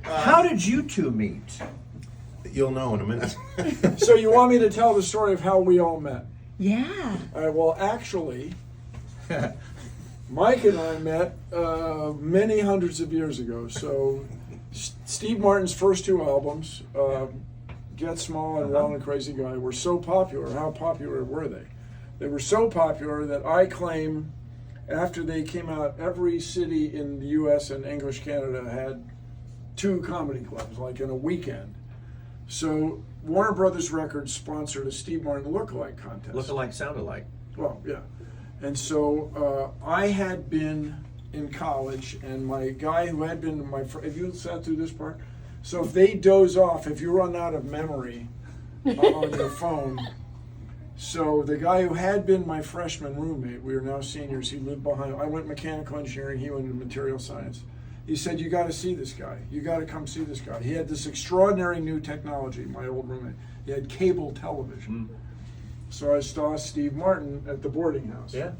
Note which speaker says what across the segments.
Speaker 1: How did you two meet?
Speaker 2: You'll know in a minute.
Speaker 3: So you want me to tell the story of how we all met?
Speaker 4: Yeah.
Speaker 3: All right, well, actually, Mike and I met many hundreds of years ago. So Steve Martin's first two albums, Get Small and Wild and Crazy Guy, were so popular. How popular were they? They were so popular that I claim after they came out, every city in the U.S. and English Canada had 2 comedy clubs, like in a weekend. So Warner Brothers Records sponsored a Steve Martin lookalike contest.
Speaker 1: Look-alike, sound alike.
Speaker 3: Well, yeah. And so I had been in college, and my guy who had been my friend, have you sat through this part? So if they doze off, if you run out of memory on your phone, so the guy who had been my freshman roommate, we are now seniors, he lived behind, I went mechanical engineering, he went into material science. He said, you got to see this guy. You got to come see this guy. He had this extraordinary new technology, my old roommate. He had cable television. So I saw Steve Martin at the boarding house.
Speaker 1: Yeah.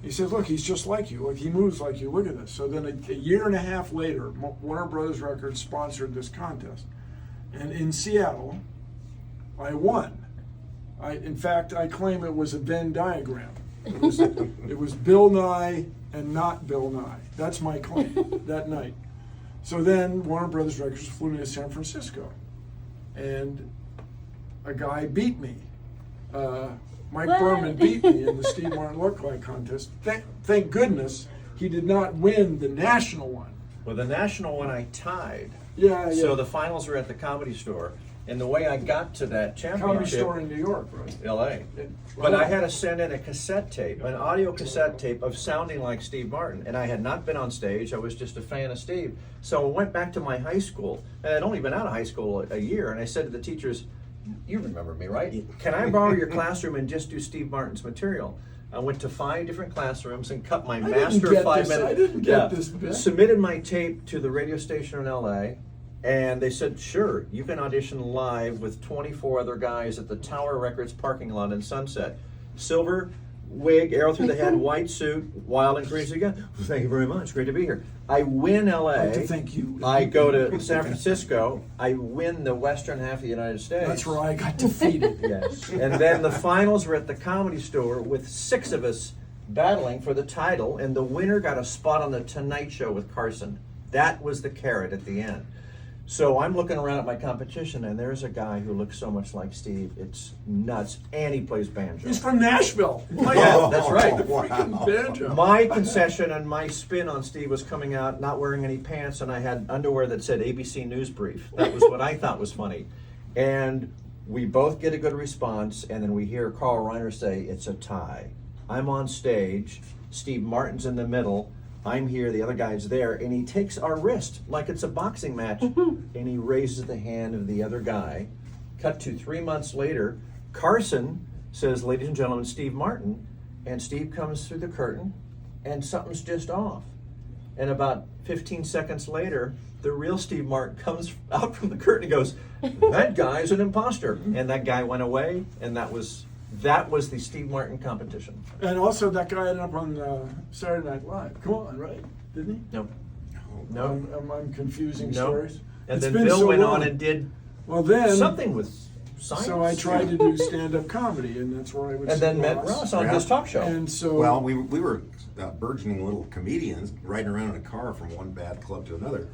Speaker 3: He said, look, he's just like you. Like, he moves like you. Look at this. So then a year and a half later, Warner Brothers Records sponsored this contest. And in Seattle, I won. In fact, I claim it was a Venn diagram. It was Bill Nye and not Bill Nye. That's my claim that night. So then Warner Brothers Records flew me to San Francisco. And a guy beat me. Mike Berman beat me in the Steve Martin lookalike contest. Thank goodness he did not win the national one.
Speaker 1: Well, the national one I tied.
Speaker 3: Yeah.
Speaker 1: So the finals were at the Comedy Store. And the way I got to that championship...
Speaker 3: Comedy Store in New York, right?
Speaker 1: L.A. But I had to send in a cassette tape, an audio cassette tape of sounding like Steve Martin. And I had not been on stage. I was just a fan of Steve. So I went back to my high school. And I'd only been out of high school a year. And I said to the teachers, you remember me, right? Can I borrow your classroom and just do Steve Martin's material? I went to 5 different classrooms and cut my master 5-minute...
Speaker 3: I didn't get this bit.
Speaker 1: Submitted my tape to the radio station in L.A., and they said, sure, you can audition live with 24 other guys at the Tower Records parking lot in Sunset. Silver wig, arrow through the head, white suit, wild and crazy again. Thank you very much. Great to be here. I win LA.
Speaker 3: I'd like to thank you.
Speaker 1: I go to San Francisco. I win the western half of the United States.
Speaker 3: That's where I got defeated.
Speaker 1: Yes. And then the finals were at the Comedy Store with 6 of us battling for the title, and the winner got a spot on the Tonight Show with Carson. That was the carrot at the end. So I'm looking around at my competition, and there's a guy who looks so much like Steve. It's nuts, and he plays banjo.
Speaker 3: He's from Nashville.
Speaker 1: Yeah, that's right.
Speaker 3: Wow. Banjo.
Speaker 1: My concession and my spin on Steve was coming out not wearing any pants, and I had underwear that said ABC News Brief. That was what I thought was funny. And we both get a good response, and then we hear Carl Reiner say, it's a tie. I'm on stage, Steve Martin's in the middle, I'm here, the other guy's there, and he takes our wrist like it's a boxing match, and he raises the hand of the other guy. Cut to 3 months later, Carson says, ladies and gentlemen, Steve Martin, and Steve comes through the curtain, and something's just off. And about 15 seconds later, the real Steve Martin comes out from the curtain and goes, that guy's an imposter. And that guy went away, and that was the Steve Martin competition.
Speaker 3: And also that guy ended up on Saturday Night Live. Come on, right? Didn't he?
Speaker 1: No.
Speaker 3: I'm confusing
Speaker 1: No.
Speaker 3: stories.
Speaker 1: And
Speaker 3: It's
Speaker 1: then
Speaker 3: been
Speaker 1: Bill
Speaker 3: so
Speaker 1: went
Speaker 3: long.
Speaker 1: on and did
Speaker 3: then
Speaker 1: something with science.
Speaker 3: So I tried to do stand-up comedy, and that's where I would
Speaker 1: and
Speaker 3: see
Speaker 1: then met Ross on his talk show.
Speaker 3: And so,
Speaker 2: Well, we were burgeoning little comedians riding around in a car from one bad club to another,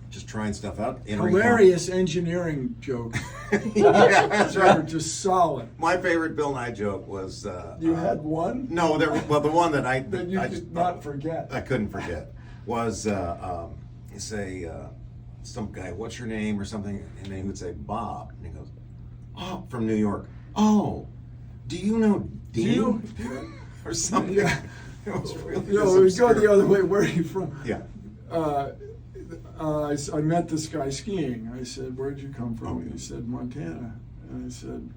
Speaker 2: just trying stuff out.
Speaker 3: hilarious engineering joke.
Speaker 2: Yeah, that's
Speaker 3: They were
Speaker 2: right.
Speaker 3: just solid.
Speaker 2: My favorite Bill Nye joke was...
Speaker 3: You had one
Speaker 2: No, the one that I...
Speaker 3: that you
Speaker 2: I
Speaker 3: could not forget.
Speaker 2: I couldn't forget was say some guy, what's your name or something, and then he would say Bob, and he goes, oh, from New York. Oh, do you know Dean? Or something.
Speaker 3: Yeah.
Speaker 2: It was really
Speaker 3: No, it would go the other way. Where are you from?
Speaker 2: Yeah.
Speaker 3: I met this guy skiing. I said, where'd you come from? And he said, Montana. And I said,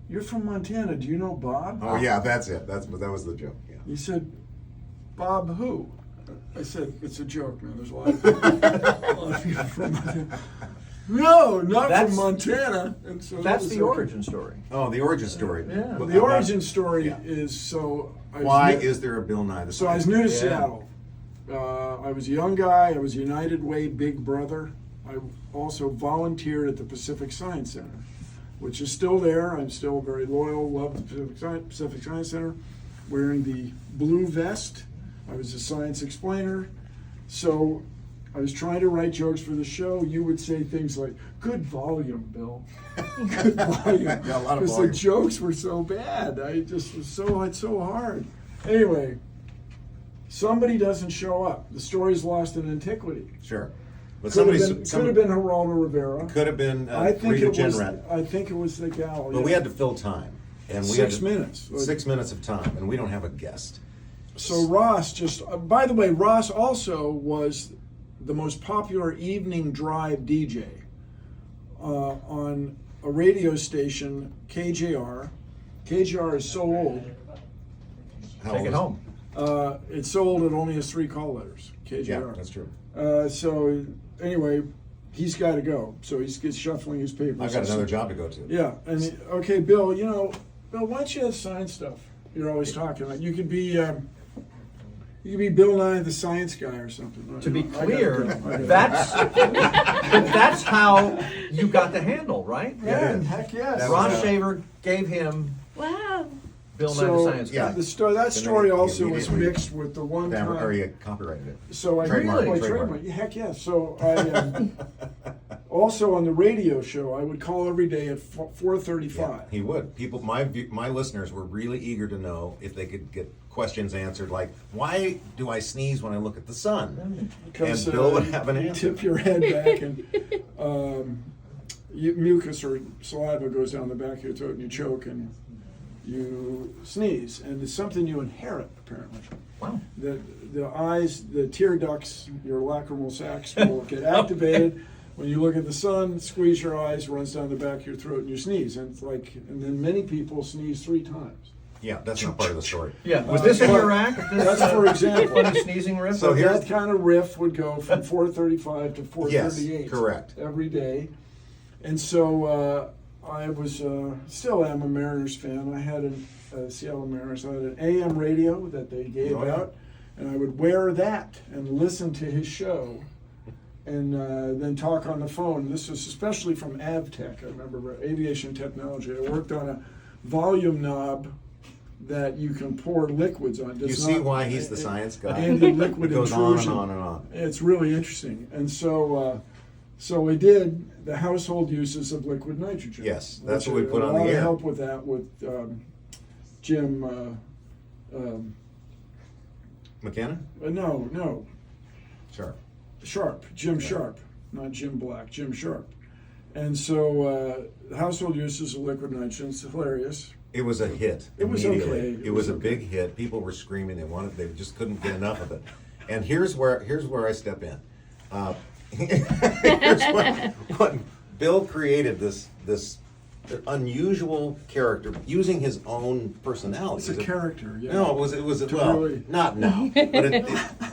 Speaker 3: you're from Montana. Do you know Bob?
Speaker 2: Oh yeah, that's it. That was the joke. Yeah.
Speaker 3: He said, Bob who? I said, it's a joke, man. There's a lot of people from Montana. No, not from Montana. And so
Speaker 1: That's
Speaker 3: that was
Speaker 1: the origin story.
Speaker 2: Oh, the origin story.
Speaker 1: Yeah.
Speaker 2: Well,
Speaker 3: The origin story
Speaker 2: yeah.
Speaker 3: is so.
Speaker 2: Why is there a Bill Nye?
Speaker 3: So I was new to
Speaker 1: Yeah.
Speaker 3: Seattle, I was a young guy. I was United Way Big Brother. I also volunteered at the Pacific Science Center, which is still there. I'm still very loyal, love the Pacific Science Center, wearing the blue vest. I was a science explainer. So I was trying to write jokes for the show. You would say things like, "Good volume, Bill." Good volume.
Speaker 2: Got a lot of
Speaker 3: Because the
Speaker 2: volume.
Speaker 3: jokes were so bad. I just was so hard. Anyway, somebody doesn't show up. The story's lost in antiquity.
Speaker 2: Sure. But
Speaker 3: Could have
Speaker 2: somebody
Speaker 3: been Geraldo Rivera.
Speaker 2: could have been
Speaker 3: I think
Speaker 2: Rita
Speaker 3: it was.
Speaker 2: Jenrette.
Speaker 3: I think it was the gal.
Speaker 2: But
Speaker 3: yeah.
Speaker 2: we had to fill time. And we
Speaker 3: 6
Speaker 2: had to,
Speaker 3: minutes.
Speaker 2: 6 minutes of time, and we don't have a guest.
Speaker 3: So Ross just. By the way, Ross also was the most popular evening drive DJ on a radio station, KJR. KJR is so old.
Speaker 2: How
Speaker 1: Take
Speaker 2: old
Speaker 1: it
Speaker 2: is-
Speaker 1: home.
Speaker 3: It's so old it only has 3 call letters. KJR.
Speaker 2: Yeah, that's true.
Speaker 3: So anyway, he's got to go. So he's shuffling his papers.
Speaker 2: I've got another job to go to.
Speaker 3: Yeah, and okay, Bill. Bill, why don't you sign stuff? You're always talking. Like you could be Bill Nye the Science Guy or something.
Speaker 1: To be
Speaker 3: I gotta
Speaker 1: clear,
Speaker 3: go. I gotta
Speaker 1: that's how you got the handle, right?
Speaker 3: go. Man,
Speaker 2: Yeah.
Speaker 3: heck yes.
Speaker 2: That
Speaker 1: Ron
Speaker 2: was-
Speaker 1: Shaver gave him
Speaker 4: Wow.
Speaker 1: Bill Nye
Speaker 3: So
Speaker 1: the Science Guy.
Speaker 2: yeah.
Speaker 3: that story
Speaker 2: then
Speaker 3: also was
Speaker 2: immediately-
Speaker 3: mixed with the one
Speaker 2: Damn, or
Speaker 3: time.
Speaker 2: you copyrighted it.
Speaker 3: So I
Speaker 2: Trademark,
Speaker 3: really
Speaker 2: trademark.
Speaker 3: Heck yes. So I also on the radio show I would call every day at 4:35.
Speaker 2: He would. My listeners were really eager to know if they could get questions answered, like, why do I sneeze when I look at the sun?
Speaker 3: Because,
Speaker 2: And Bill would have an
Speaker 3: you
Speaker 2: answer.
Speaker 3: tip your head back and mucus or saliva goes down the back of your throat and you choke and you sneeze. And it's something you inherit, apparently.
Speaker 1: Wow.
Speaker 3: The eyes, the tear ducts, your lacrimal sacs will get activated. When you look at the sun, squeeze your eyes, runs down the back of your throat, and you sneeze. And it's and then many people sneeze 3 times.
Speaker 2: Yeah, that's not part of the story.
Speaker 1: Yeah. Was this in
Speaker 3: but
Speaker 1: your act? This,
Speaker 3: that's for example.
Speaker 1: funny sneezing riff?
Speaker 2: So here's-
Speaker 3: That kind of riff would go from 4:35 to 4:38.
Speaker 2: Yes, correct.
Speaker 3: Every day. And so I was, still am a Mariners fan. I had a Seattle Mariners. I had an AM radio that they gave
Speaker 2: Oh, yeah.
Speaker 3: out, and I would wear that and listen to his show, and then talk on the phone. This was especially from AvTech. I remember aviation technology. I worked on a volume knob that you can pour liquids on.
Speaker 2: You see why he's the science guy.
Speaker 3: And the liquid
Speaker 2: It goes on and
Speaker 3: intrusion.
Speaker 2: on and on.
Speaker 3: It's really interesting. And so we did the household uses of liquid nitrogen.
Speaker 2: Yes, that's
Speaker 3: which
Speaker 2: what we put
Speaker 3: a
Speaker 2: on the
Speaker 3: lot of
Speaker 2: air.
Speaker 3: help with that with Jim.
Speaker 2: McKenna?
Speaker 3: No,
Speaker 2: Sure.
Speaker 3: Sharp. Jim Sharp, not Jim Black. Jim Sharp. And so household uses of liquid nitrogen. It's hilarious.
Speaker 2: It was a hit.
Speaker 3: It was
Speaker 2: immediately.
Speaker 3: okay.
Speaker 2: It was a big hit. People were screaming. They just couldn't get enough of it. And here's where I step in. Here's what Bill created this unusual character using his own personality.
Speaker 3: It's a character. Yeah.
Speaker 2: No, it was
Speaker 3: To
Speaker 2: well,
Speaker 3: really-
Speaker 2: not now,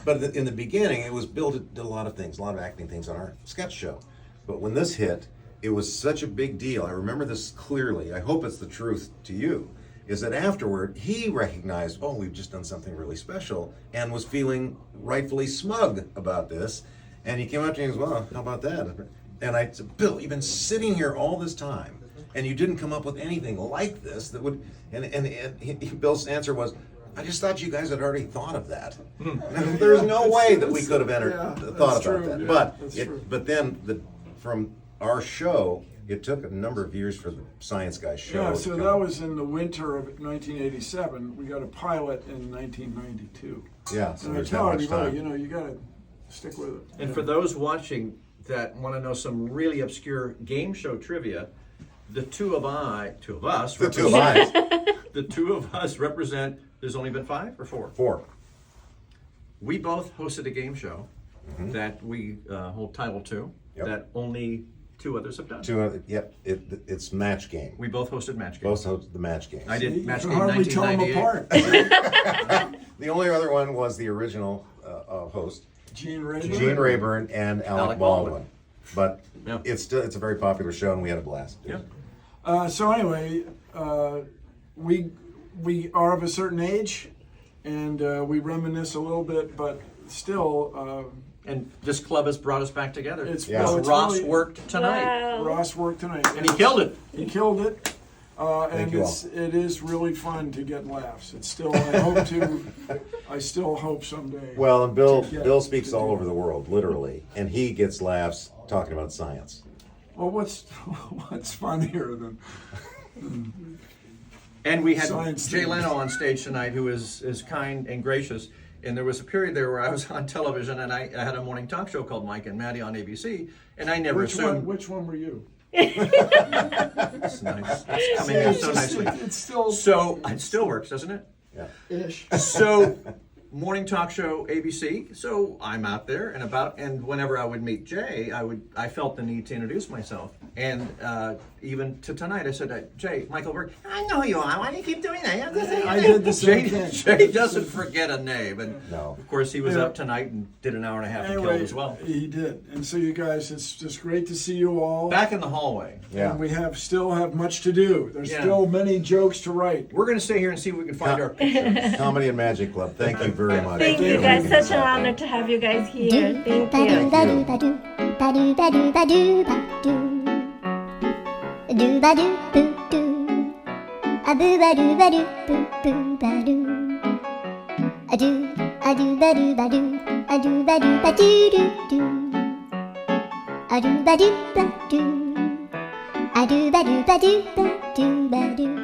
Speaker 2: but in the beginning, it was Bill did a lot of things, a lot of acting things on our sketch show. But when this hit, it was such a big deal. I remember this clearly. I hope it's the truth to you. Is that afterward he recognized, oh, we've just done something really special, and was feeling rightfully smug about this. And he came up to me and goes, well, how about that? And I said, Bill, you've been sitting here all this time, and you didn't come up with anything like this that would. And Bill's answer was, I just thought you guys had already thought of that. There's no way that we could have thought
Speaker 3: that's
Speaker 2: about
Speaker 3: true,
Speaker 2: that.
Speaker 3: yeah, that's true.
Speaker 2: But then from our show, it took a number of years for the Science Guy show.
Speaker 3: Yeah,
Speaker 2: to
Speaker 3: so
Speaker 2: come.
Speaker 3: that was in the winter of 1987. We got a pilot in 1992.
Speaker 2: Yeah, so
Speaker 3: And I
Speaker 2: there's
Speaker 3: tell
Speaker 2: not much
Speaker 3: everybody,
Speaker 2: time.
Speaker 3: you got to stick with it.
Speaker 1: And
Speaker 3: Yeah.
Speaker 1: for those watching that want to know some really obscure game show trivia, the two of us
Speaker 2: The two of us.
Speaker 1: the two of us represent. There's only been 5 or 4.
Speaker 2: 4.
Speaker 1: We both hosted a game show that we hold title to.
Speaker 2: Yep.
Speaker 1: That only 2 others have done.
Speaker 2: 2. Yep. It's match game.
Speaker 1: We both hosted match games.
Speaker 2: Both host the match games.
Speaker 1: I did
Speaker 3: You
Speaker 1: match
Speaker 3: can
Speaker 1: game
Speaker 3: hardly tell them
Speaker 1: 1998.
Speaker 3: apart.
Speaker 2: The only other one was the original host,
Speaker 3: Gene Rayburn.
Speaker 2: Gene Rayburn and Alec
Speaker 1: Alec
Speaker 2: Baldwin.
Speaker 1: Baldwin.
Speaker 2: But
Speaker 1: Yeah.
Speaker 2: it's a very popular show, and we had a blast.
Speaker 1: Yeah.
Speaker 3: So anyway, we are of a certain age, and we reminisce a little bit. But still,
Speaker 1: And this club has brought us back together.
Speaker 3: it's,
Speaker 2: Yeah.
Speaker 3: well, it's
Speaker 1: Ross
Speaker 3: really-
Speaker 1: worked tonight,
Speaker 4: Wow.
Speaker 3: Ross worked tonight.
Speaker 1: and he killed it.
Speaker 3: He killed it. And
Speaker 2: you
Speaker 3: it is really fun to get laughs. It's still, I still hope someday.
Speaker 2: Well, and Bill
Speaker 3: to get-
Speaker 2: Bill speaks
Speaker 3: to
Speaker 2: all
Speaker 3: do
Speaker 2: over
Speaker 3: it.
Speaker 2: the world, literally, and he gets laughs talking about science.
Speaker 3: Well, what's funnier than
Speaker 1: And we had
Speaker 3: Science
Speaker 1: Jay
Speaker 3: things.
Speaker 1: Leno on stage tonight, who is kind and gracious. And there was a period there where I was on television, and I had a morning talk show called Mike and Maddie on ABC, and I never assumed.
Speaker 3: which one were you?
Speaker 1: That's nice. That's coming in so nicely.
Speaker 3: It's still
Speaker 1: So it still works, doesn't it?
Speaker 2: Yeah.
Speaker 3: ish.
Speaker 1: So morning talk show ABC. So I'm out there and whenever I would meet Jay, I felt the need to introduce myself. And even to tonight, I said, Jay, Michael Burger, I know who you are. Why do you keep doing that?
Speaker 3: I did the same thing.
Speaker 1: Jay doesn't forget a name. And
Speaker 2: No.
Speaker 1: of course, he was
Speaker 3: Yeah.
Speaker 1: up tonight and did an hour and a half and
Speaker 3: Anyway,
Speaker 1: killed as well.
Speaker 3: he did. And so you guys, it's just great to see you all.
Speaker 1: Back in the hallway.
Speaker 2: Yeah.
Speaker 3: And we still have much to do. There's
Speaker 1: Yeah.
Speaker 3: still many jokes to write.
Speaker 1: We're going to stay here and see if we can find our picture.
Speaker 2: Comedy and Magic Club. Thank you very much.
Speaker 4: Thank you guys. Such an honor to have you guys here. Thank you.
Speaker 5: A do ba do ba do, a do ba do ba do ba do.